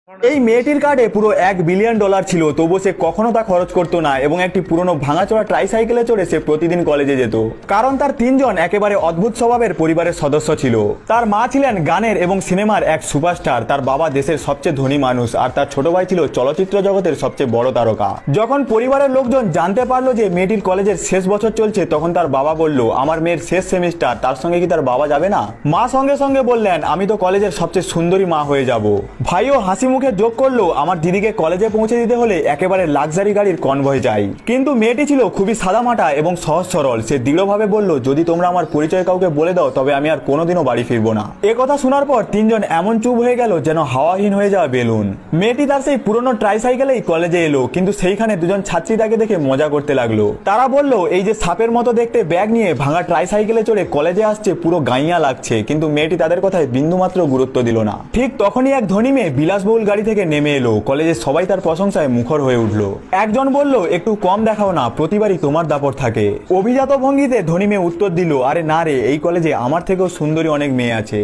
এই মেয়েটির কার্ডে পুরো $1 বিলিয়ন ছিল, তবুও সে কখনো তা খরচ করতো না এবং একটি পুরনো ভাঙাচোরা ট্রাইসাইকেলে চড়ে সে প্রতিদিন কলেজে যেত। কারণ তার 3জন একেবারে অদ্ভুত স্বভাবের পরিবারের সদস্য ছিল। তার মা ছিলেন গানের এবং সিনেমার এক সুপারস্টার, তার বাবা দেশের সবচেয়ে ধনী মানুষ, আর তার ছোট ভাই ছিল চলচ্চিত্র জগতের সবচেয়ে বড় তারকা। যখন পরিবারের লোকজন জানতে পারলো যে মেয়েটির কলেজের শেষ বছর চলছে, তখন তার বাবা বলল, আমার মেয়ের শেষ সেমিস্টার, তার সঙ্গে কি তার বাবা যাবে না? মা সঙ্গে সঙ্গে বললেন, আমি তো কলেজের সবচেয়ে সুন্দরী মা হয়ে যাব। ভাইও হাসি মুখে যোগ করলো, আমার দিদিকে কলেজে পৌঁছে দিতে হলে একেবারে লাক্সারি গাড়ির কনভয় চাই। কিন্তু মেয়েটি ছিল খুবই সাদামাটা এবং সহজ সরল। সে দৃঢ়ভাবে বলল, যদি তোমরা আমার পরিচয় কাউকে বলে দাও তবে আমি আর কোনোদিনও বাড়ি ফিরবো না। এ কথা শোনার পর 3জন এমন চুপ হয়ে গেল যেন হাওয়াহীন হয়ে যাওয়া বেলুন। মেয়েটি তার সেই পুরনো ট্রাইসাইকেলেই কলেজে এলো, কিন্তু সেইখানে দুজন ছাত্রী তাকে দেখে মজা করতে লাগলো। তারা বলল, এই যে সাপের মতো দেখতে ব্যাগ নিয়ে ভাঙা ট্রাইসাইকেলে চড়ে কলেজে আসছে, পুরো গাইয়া লাগছে। কিন্তু মেয়েটি তাদের কথায় বিন্দুমাত্র গুরুত্ব দিল না। ঠিক তখনই এক ধনী মেয়ে বিলাসবহুল গাড়ি থেকে নেমে এলো। কলেজের সবাই তার প্রশংসায় মুখর হয়ে উঠল। একজন বলল, একটু কম দেখাও না, প্রতিবারই তোমার দাপট থাকে। অভিজাত ভঙ্গিতে ধনী মেয়ে উত্তর দিল, আরে না রে, এই কলেজে আমার থেকেও সুন্দরী অনেক মেয়ে আছে।